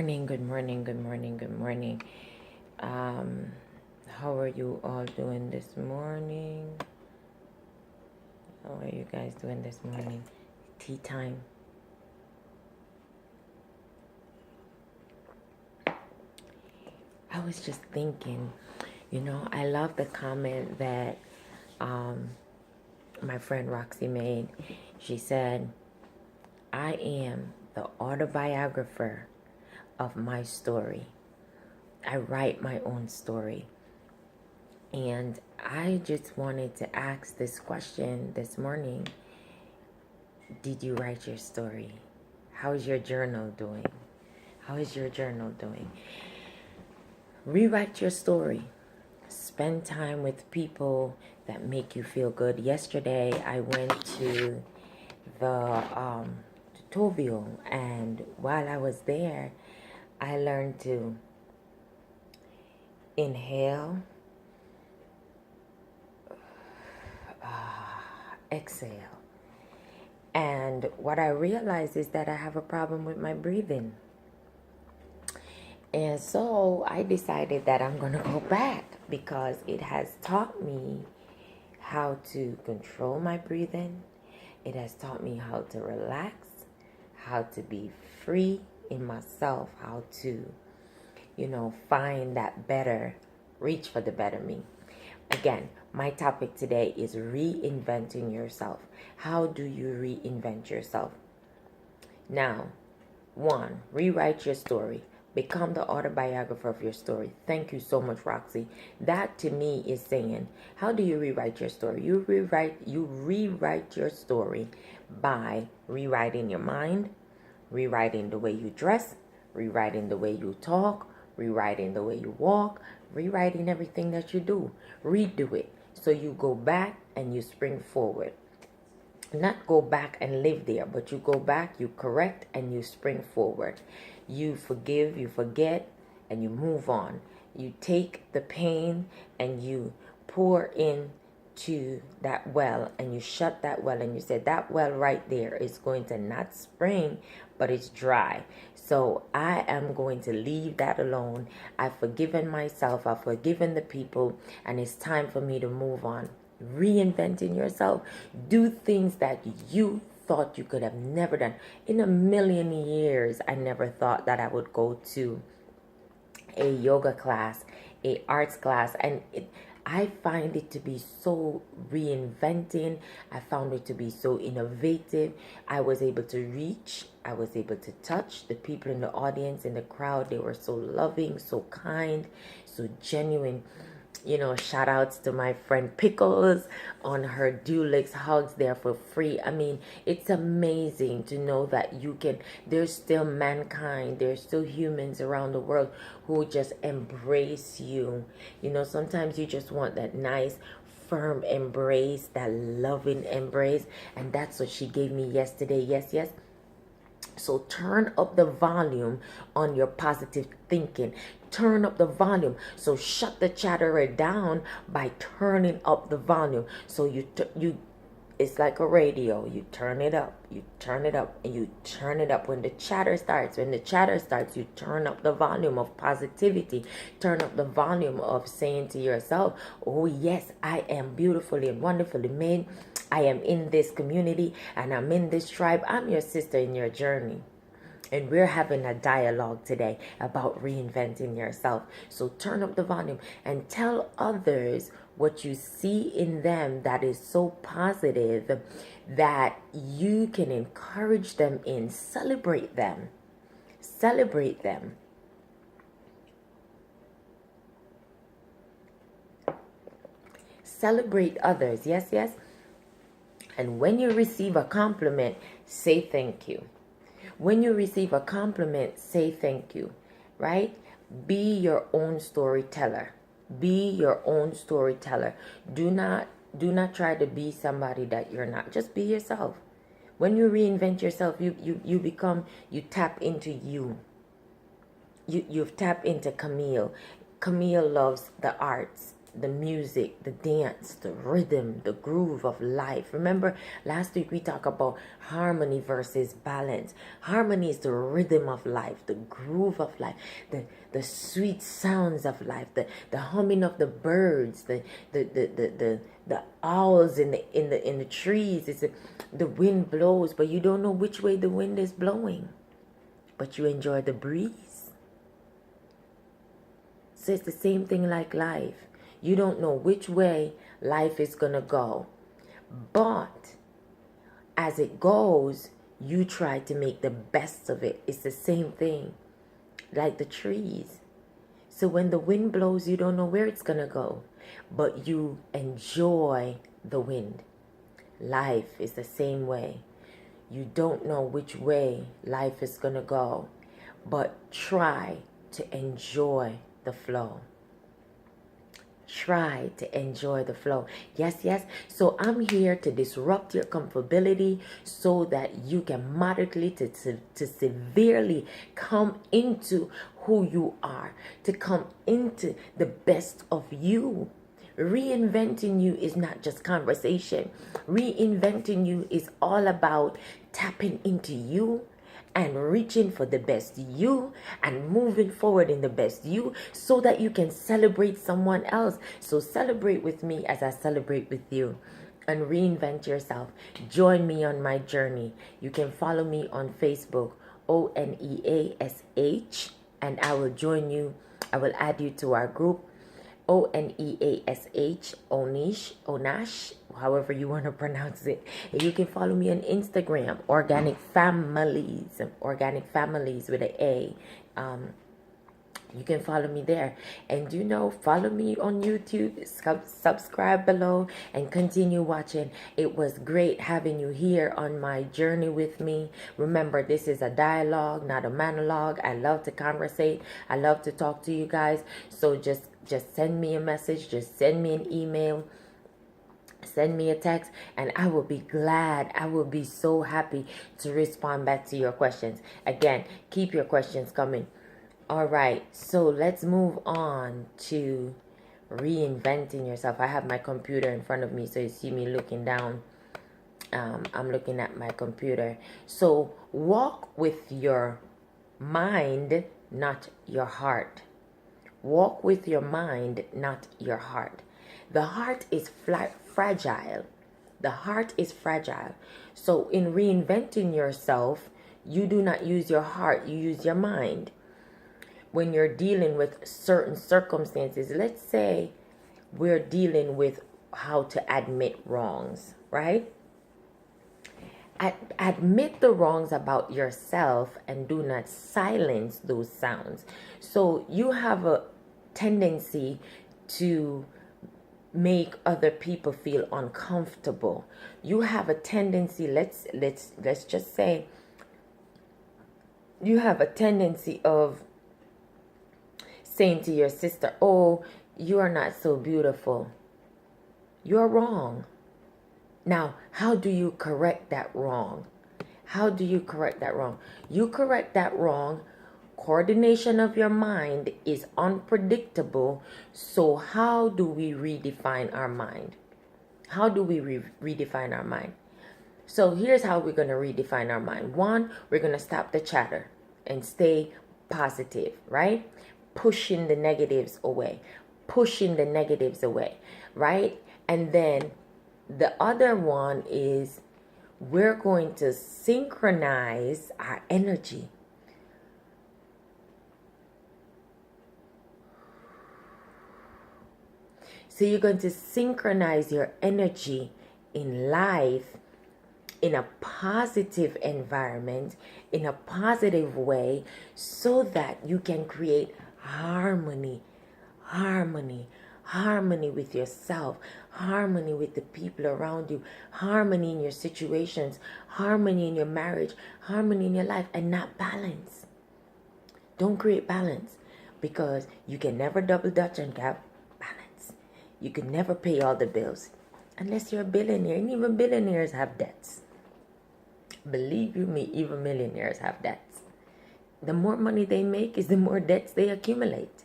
morning, good morning, good morning, good morning. How are you all doing this morning? How are you guys doing this morning? Tea time. I was just thinking, I love the comment that my friend Roxy made. She said, I am the autobiographer of my story. I write my own story. And I just wanted to ask this question this morning. Did you write your story? How's your journal doing? How is your journal doing? Rewrite your story. Spend time with people that make you feel good. Yesterday, I went to the tutorial, and while I was there, I learned to inhale, exhale. And what I realized is that I have a problem with my breathing. And so I decided that I'm going to go back because it has taught me how to control my breathing. It has taught me how to relax, how to be free in myself, how to, find that better, reach for the better me. Again, my topic today is reinventing yourself. How do you reinvent yourself? Now, 1, rewrite your story. Become the autobiographer of your story. Thank you so much, Roxy. That to me is saying, how do you rewrite your story? You rewrite your story by rewriting your mind, rewriting the way you dress, rewriting the way you talk, rewriting the way you walk, rewriting everything that you do. Redo it. So you go back and you spring forward. Not go back and live there, but you go back, you correct, and you spring forward. You forgive, you forget, and you move on. You take the pain and you pour into that well, and you shut that well, and you say, that well right there is going to not spring, but it's dry. So I am going to leave that alone. I've forgiven myself, I've forgiven the people, and it's time for me to move on. Reinventing yourself. Do things that you thought you could have never done. In a million years, I never thought that I would go to a yoga class, a arts class, and I find it to be so reinventing. I found it to be so innovative. I was able to reach, I was able to touch the people in the audience, in the crowd. They were so loving, so kind, so genuine. Shout outs to my friend Pickles on her Dulix Hugs there for free. I mean, it's amazing to know that there's still mankind, there's still humans around the world who just embrace you. Sometimes you just want that nice, firm embrace, that loving embrace. And that's what she gave me yesterday. Yes, yes. So turn up the volume on your positive thinking. Turn up the volume. So shut the chatterer down by turning up the volume. So it's like a radio. You turn it up, you turn it up, and you turn it up. When the chatter starts, you turn up the volume of positivity. Turn up the volume of saying to yourself, oh yes, I am beautifully and wonderfully made. I am in this community and I'm in this tribe. I'm your sister in your journey. And we're having a dialogue today about reinventing yourself. So turn up the volume and tell others what you see in them that is so positive that you can encourage them in. Celebrate them. Celebrate them. Celebrate others. Yes, yes. And when you receive a compliment, say thank you. When you receive a compliment, say thank you, right? Be your own storyteller. Be your own storyteller. Do not try to be somebody that you're not. Just be yourself. When you reinvent yourself, you tap into you. You've tapped into Camille. Camille loves the arts. the music, the dance, the rhythm, the groove of life. Remember, last week we talked about harmony versus balance. Harmony is the rhythm of life, the groove of life, the sweet sounds of life, the humming of the birds, the owls in the trees. It's the wind blows, but you don't know which way the wind is blowing, but you enjoy the breeze. So it's the same thing like life. You don't know which way life is gonna go, but as it goes, you try to make the best of it. It's the same thing like the trees. So when the wind blows, you don't know where it's gonna go, but you enjoy the wind. Life is the same way. You don't know which way life is gonna go, but try to enjoy the flow. Try to enjoy the flow. Yes, yes. So I'm here to disrupt your comfortability so that you can moderately to severely come into who you are, to come into the best of you. Reinventing you is not just conversation. Reinventing you is all about tapping into you and reaching for the best you and moving forward in the best you so that you can celebrate someone else. So celebrate with me as I celebrate with you and reinvent yourself. Join me on my journey. You can follow me on Facebook, Oneash, and I will join you. I will add you to our group, Oneash, Oneash, however you want to pronounce it. And you can follow me on Instagram, Organic Families with an A. You can follow me there. And follow me on YouTube, subscribe below, and continue watching. It was great having you here on my journey with me. Remember, this is a dialogue, not a monologue. I love to conversate. I love to talk to you guys. So just send me a message. Just send me an email. Send me a text, and I will be glad. I will be so happy to respond back to your questions. Again, keep your questions coming. All right, so let's move on to reinventing yourself. I have my computer in front of me, so you see me looking down. I'm looking at my computer. So walk with your mind, not your heart. Walk with your mind, not your heart. The heart is fragile. The heart is fragile. So in reinventing yourself, you do not use your heart, you use your mind. When you're dealing with certain circumstances, let's say we're dealing with how to admit wrongs, right? Admit the wrongs about yourself and do not silence those sounds. So you have a tendency to make other people feel uncomfortable. You have a tendency, let's just say you have a tendency of saying to your sister, "Oh, you are not so beautiful." You're wrong. Now, how do you correct that wrong? How do you correct that wrong? You correct that wrong. Coordination of your mind is unpredictable. So how do we redefine our mind? How do we redefine our mind? So here's how we're going to redefine our mind. One, we're going to stop the chatter and stay positive, right? Pushing the negatives away. Pushing the negatives away, right? And then the other one is we're going to synchronize our energy. So you're going to synchronize your energy in life in a positive environment, in a positive way, so that you can create harmony with yourself, harmony with the people around you, harmony in your situations, harmony in your marriage, harmony in your life, and not balance. Don't create balance, because you can never double dutch and have balance. You can never pay all the bills unless you're a billionaire, and even billionaires have debts. Believe you me, even millionaires have debts. The more money they make is the more debts they accumulate.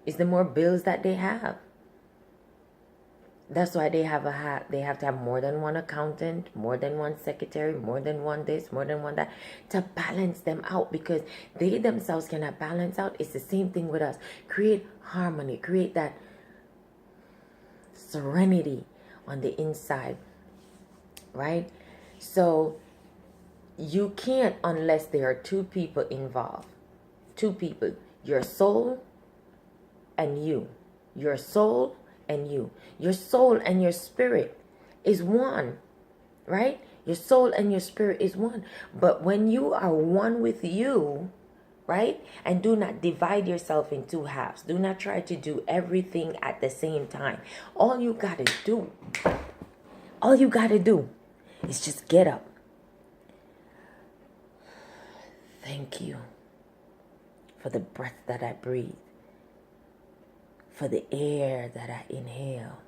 Is the more bills that they have. That's why they have they have to have more than one accountant, more than one secretary, more than one this, more than one that, to balance them out, because they themselves cannot balance out. It's the same thing with us. Create harmony, create that serenity on the inside, right? So you can't unless there are two people involved. Two people, your soul and you. Your soul and you. Your soul and your spirit is one, right? Your soul and your spirit is one. But when you are one with you, right? And do not divide yourself in two halves. Do not try to do everything at the same time. All you got to do is just get up. Thank you for the breath that I breathe, for the air that I inhale.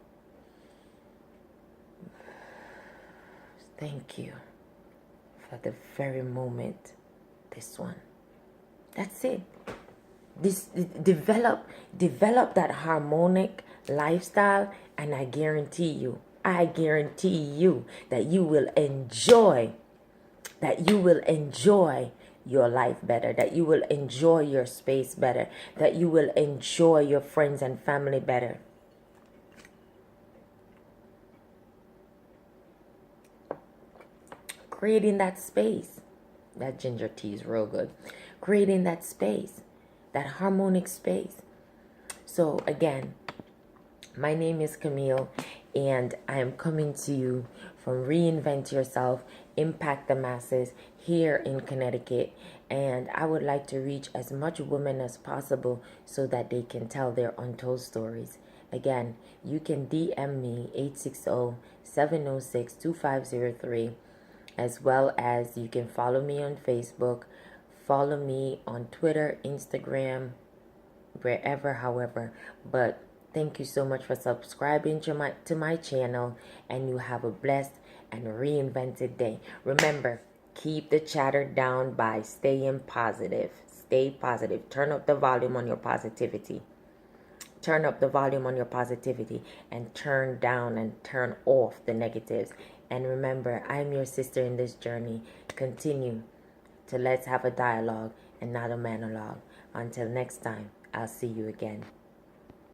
Thank you for the very moment, this one. That's it. This develop that harmonic lifestyle, and I guarantee you that you will enjoy your life better, that you will enjoy your space better, that you will enjoy your friends and family better. Creating that space. That ginger tea is real good. Creating that space, that harmonic space. So again, my name is Camille, and I am coming to you from Reinvent Yourself, Impact the Masses here in Connecticut. And I would like to reach as much women as possible so that they can tell their untold stories. Again, you can DM me 860-706-2503, as well as you can follow me on Facebook, follow me on Twitter, Instagram, wherever, however. But thank you so much for subscribing to my channel, and you have a blessed and reinvented day. Remember, keep the chatter down by staying positive. Stay positive. Turn up the volume on your positivity. Turn up the volume on your positivity, and turn down and turn off the negatives. And remember, I'm your sister in this journey. Continue to let's have a dialogue and not a monologue. Until next time, I'll see you again.